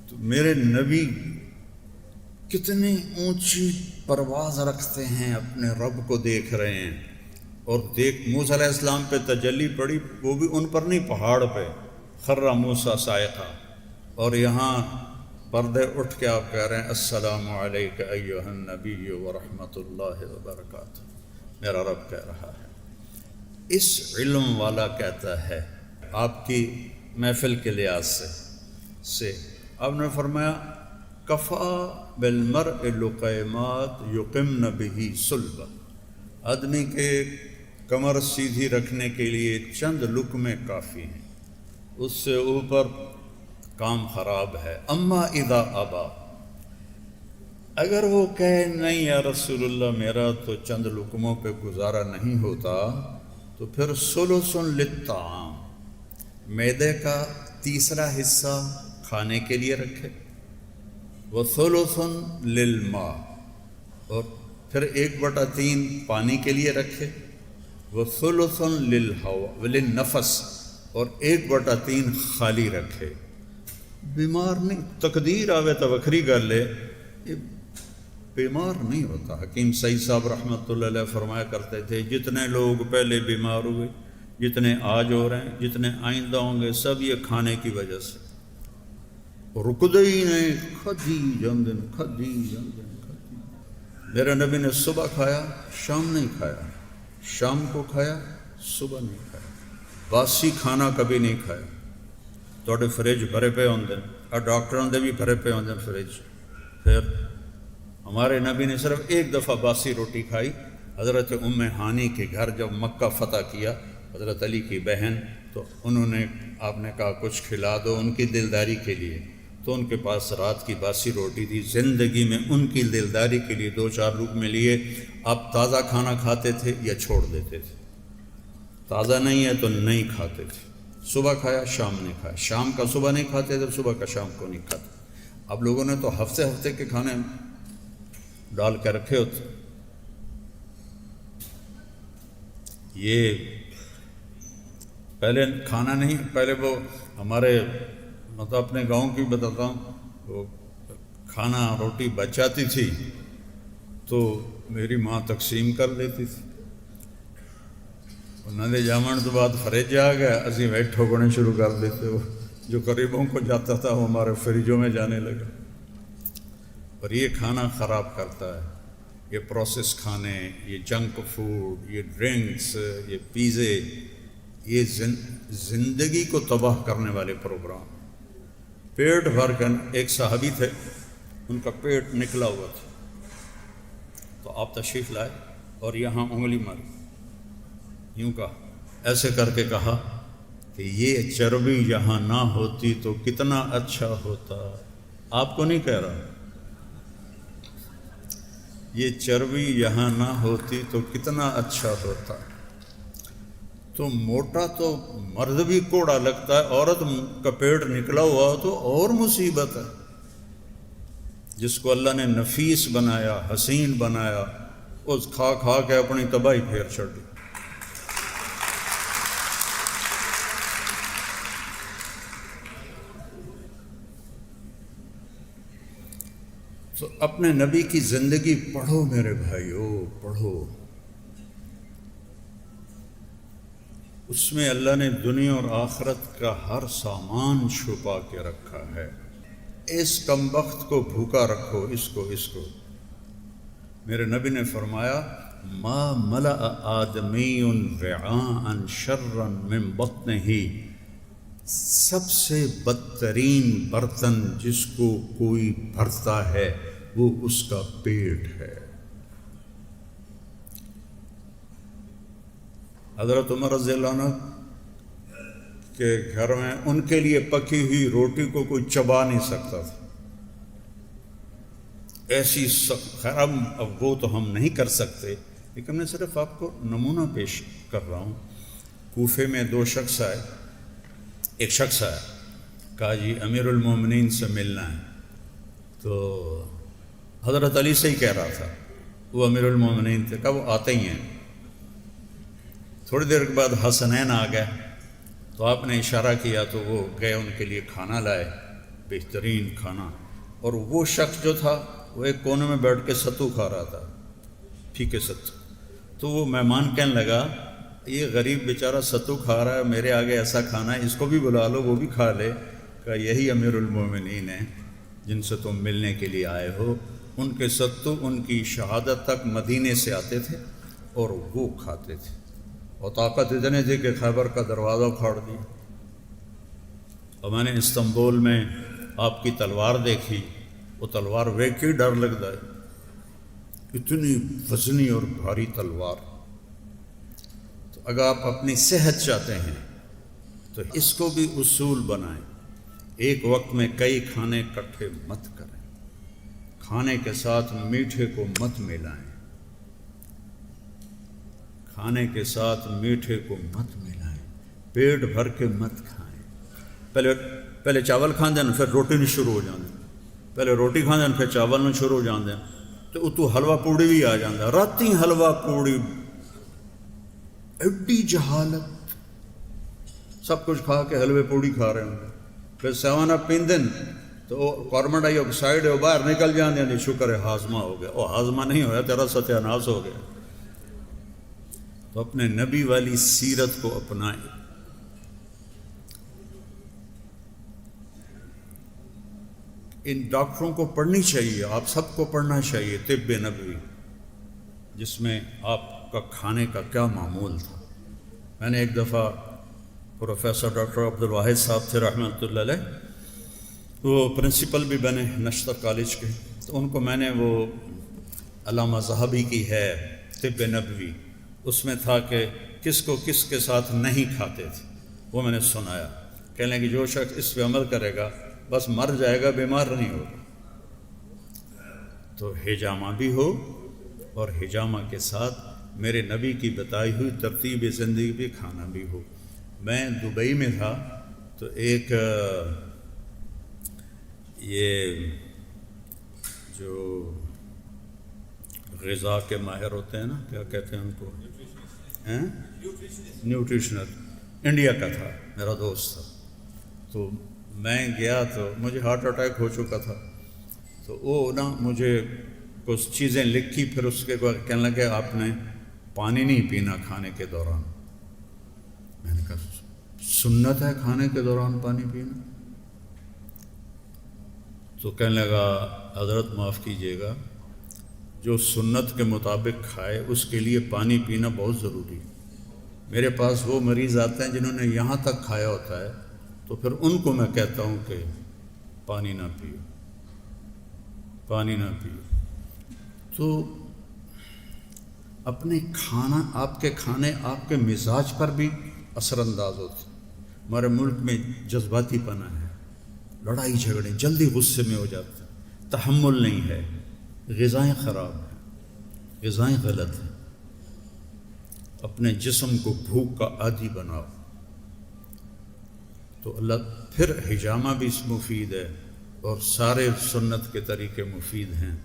تو میرے نبی کتنی اونچی پرواز رکھتے ہیں، اپنے رب کو دیکھ رہے ہیں، اور موسیٰ علیہ السلام پہ تجلی پڑی، وہ بھی ان پر نہیں، پہاڑ پہ خر موسیٰ صاعقہ، اور یہاں پردے اٹھ کے آپ کہہ رہے ہیں السلام علیک ایھا النبی ورحمۃ اللہ وبرکاتہ. میرا رب کہہ رہا ہے. اس علم والا کہتا ہے آپ کی محفل کے لحاظ سے آپ نے فرمایا کفا بالمرء لقیمات یقمن بہ صلبہ، آدمی کے کمر سیدھی رکھنے کے لیے چند لقمے کافی ہیں، اس سے اوپر کام خراب ہے. اما اذا ابا، اگر وہ کہے نہیں یا رسول اللہ میرا تو چند لقموں پہ گزارا نہیں ہوتا، تو پھر ثلث للطعام، معدے کا تیسرا حصہ کھانے کے لیے رکھے، وثلث للماء، اور پھر 1/3 پانی کے لیے رکھے، وثلث للنفس، اور 1/3 خالی رکھے. بیمار نہیں، تقدیر آوے تو وکھری کر لے، یہ بیمار نہیں ہوتا. حکیم سعید صاحب رحمۃ اللہ علیہ فرمایا کرتے تھے جتنے لوگ پہلے بیمار ہوئے، جتنے آج ہو رہے ہیں، جتنے آئندہ ہوں گے، سب یہ کھانے کی وجہ سے. رکدے ہی نہیں، کھدی جندن کھدی جندن کھدی. میرے نبی نے صبح کھایا، شام نہیں کھایا، شام کو کھایا، صبح نہیں کھایا، باسی کھانا کبھی نہیں کھایا. توڑے فریج بھرے پہ ہوندے، اور ڈاکٹروں دے بھی بھرے پہ ہوندے فریج. پھر ہمارے نبی نے صرف ایک دفعہ باسی روٹی کھائی. حضرت ام ہانی کے گھر جب مکہ فتح کیا، حضرت علی کی بہن، تو انہوں نے آپ نے کہا کچھ کھلا دو ان کی دلداری کے لیے، تو ان کے پاس رات کی باسی روٹی تھی. زندگی میں ان کی دلداری کے لیے 2-4 لقمے لیے. آپ تازہ کھانا کھاتے تھے یا چھوڑ دیتے تھے؟ تازہ نہیں ہے تو نہیں کھاتے تھے. صبح کھایا، شام نہیں کھایا، شام کا صبح نہیں کھاتے تھے، صبح کا شام کو نہیں کھاتے. اب لوگوں نے تو ہفتے کے کھانے ڈال کے رکھے ہوتے. یہ پہلے کھانا نہیں، پہلے وہ ہمارے مطلب اپنے گاؤں کی بتاتا ہوں، وہ کھانا روٹی بچ جاتی تھی تو میری ماں تقسیم کر دیتی تھی. انہوں نے جامن تو بعد فریج آ گیا، اسی ویٹ ٹھوکنے شروع کر دیتے. وہ جو قریبوں کو جاتا تھا وہ ہمارے فریجوں میں جانے لگا. اور یہ کھانا خراب کرتا ہے، یہ پروسیس کھانے، یہ جنک فوڈ، یہ ڈرنکس، یہ پیزے، یہ زندگی کو تباہ کرنے والے پروگرام. پیٹ بھر کر، ایک صحابی تھے ان کا پیٹ نکلا ہوا تھا، تو آپ تشریف لائے اور یہاں انگلی ماری، یوں کہا، ایسے کر کے کہا کہ یہ چربی یہاں نہ ہوتی تو کتنا اچھا ہوتا. آپ کو نہیں کہہ رہا، یہ چربی یہاں نہ ہوتی تو کتنا اچھا ہوتا. تو موٹا تو مرد بھی کوڑا لگتا ہے، عورت کا پیٹ نکلا ہوا ہو تو اور مصیبت ہے. جس کو اللہ نے نفیس بنایا، حسین بنایا، اس کھا کھا کے اپنی تباہی پھیر چھوڑی. تو اپنے نبی کی زندگی پڑھو میرے بھائیو، پڑھو. اس میں اللہ نے دنیا اور آخرت کا ہر سامان چھپا کے رکھا ہے. اس کم بخت کو بھوکا رکھو، اس کو. میرے نبی نے فرمایا ما ملأ آدمی وعاء شرا من بطنہ، سب سے بدترین برتن جس کو کوئی بھرتا ہے وہ اس کا پیٹ ہے. حضرت عمر رضی اللہ عنہ کے گھر میں ان کے لیے پکی ہوئی روٹی کو کوئی چبا نہیں سکتا تھا، ایسی خیر اب وہ تو ہم نہیں کر سکتے، لیکن میں صرف آپ کو نمونہ پیش کر رہا ہوں. کوفے میں 2 شخص آئے. ایک شخص آیا، کہا جی امیر المومنین سے ملنا ہے. تو حضرت علی سے ہی کہہ رہا تھا، وہ امیر المومنین تھے. کہا وہ آتے ہی ہیں. تھوڑی دیر کے بعد حسنین آ گئے، تو آپ نے اشارہ کیا تو وہ گئے ان کے لیے کھانا لائے. بہترین کھانا. اور وہ شخص جو تھا وہ ایک کونے میں بیٹھ کے ستو کھا رہا تھا، پھیکے ستو. تو وہ مہمان کہنے لگا یہ غریب بیچارہ ستو کھا رہا ہے، میرے آگے ایسا کھانا ہے، اس کو بھی بلا لو وہ بھی کھا لے. کہ یہی امیر المومنین ہیں جن سے تم ملنے کے لیے آئے ہو. ان کے ستو ان کی شہادت تک مدینے سے آتے تھے اور وہ کھاتے تھے. اور طاقت اتنے تھی کہ خیبر کا دروازہ اکھاڑ دیا. اور میں نے استنبول میں آپ کی تلوار دیکھی، وہ تلوار ویکھ کے ڈر لگتا ہے، اتنی وزنی اور بھاری تلوار. تو اگر آپ اپنی صحت چاہتے ہیں تو اس کو بھی اصول بنائیں. ایک وقت میں کئی کھانے اکٹھے مت کریں، کھانے کے ساتھ میٹھے کو مت ملائیں، کھانے کے ساتھ میٹھے کو مت ملائیں، پیٹ بھر کے مت کھائیں. پہلے چاول کھاندے ہیں پھر روٹی نہیں شروع ہو جاندے، پہلے روٹی کھاندے ہیں پھر چاول نہیں شروع ہو جاندے. تو اتو حلوہ پوڑی بھی آ جاندہ، راتی حلوہ پوڑی. ایڈی جہالت، سب کچھ کھا کے حلوے پوڑی کھا رہے ہوں. پھر سیون اپ پیندن تو کاربن ڈائی آکسائڈ ہے باہر نکل جاندے ہیں. شکر ہے ہاضمہ ہو گیا. وہ ہاضمہ نہیں ہویا، تیرا ستیہ ناس ہو گیا. تو اپنے نبی والی سیرت کو اپنائیں. ان ڈاکٹروں کو پڑھنی چاہیے، آپ سب کو پڑھنا چاہیے طب نبوی، جس میں آپ کا کھانے کا کیا معمول تھا. میں نے ایک دفعہ پروفیسر ڈاکٹر عبدالواحد صاحب تھے رحمۃ اللہ علیہ، وہ پرنسپل بھی بنے نشتر کالج کے. تو ان کو میں نے وہ علامہ ذہبی کی ہے طب نبوی، اس میں تھا کہ کس کو کس کے ساتھ نہیں کھاتے تھے، وہ میں نے سنایا. کہنے لگے جو شخص اس پہ عمل کرے گا بس مر جائے گا، بیمار نہیں ہوگا. تو حجامہ بھی ہو اور حجامہ کے ساتھ میرے نبی کی بتائی ہوئی ترتیب زندگی بھی کھانا بھی ہو. میں دبئی میں تھا تو ایک یہ جو غذا کے ماہر ہوتے ہیں نا، کیا کہتے ہیں ان کو، نیوٹریشنل، انڈیا کا تھا، میرا دوست تھا. تو میں گیا تو مجھے ہارٹ اٹیک ہو چکا تھا. تو وہ نا مجھے کچھ چیزیں لکھی، پھر اس کے بعد کہنے لگے آپ نے پانی نہیں پینا کھانے کے دوران. میں نے کہا سنت ہے کھانے کے دوران پانی پینا؟ تو کہنے لگا حضرت معاف کیجیے گا، جو سنت کے مطابق کھائے اس کے لیے پانی پینا بہت ضروری ہے. میرے پاس وہ مریض آتے ہیں جنہوں نے یہاں تک کھایا ہوتا ہے، تو پھر ان کو میں کہتا ہوں کہ پانی نہ پیو، پانی نہ پیو. تو اپنے کھانا، آپ کے کھانے آپ کے مزاج پر بھی اثر انداز ہوتے. ہمارے ملک میں جذباتی پنا ہے، لڑائی جھگڑے، جلدی غصے میں ہو جاتے ہیں، تحمل نہیں ہے، غذائیں خراب ہیں، غذائیں غلط ہیں. اپنے جسم کو بھوک کا عادی بناؤ. تو اللہ پھر حجامہ بھی مفید ہے اور سارے سنت کے طریقے مفید ہیں.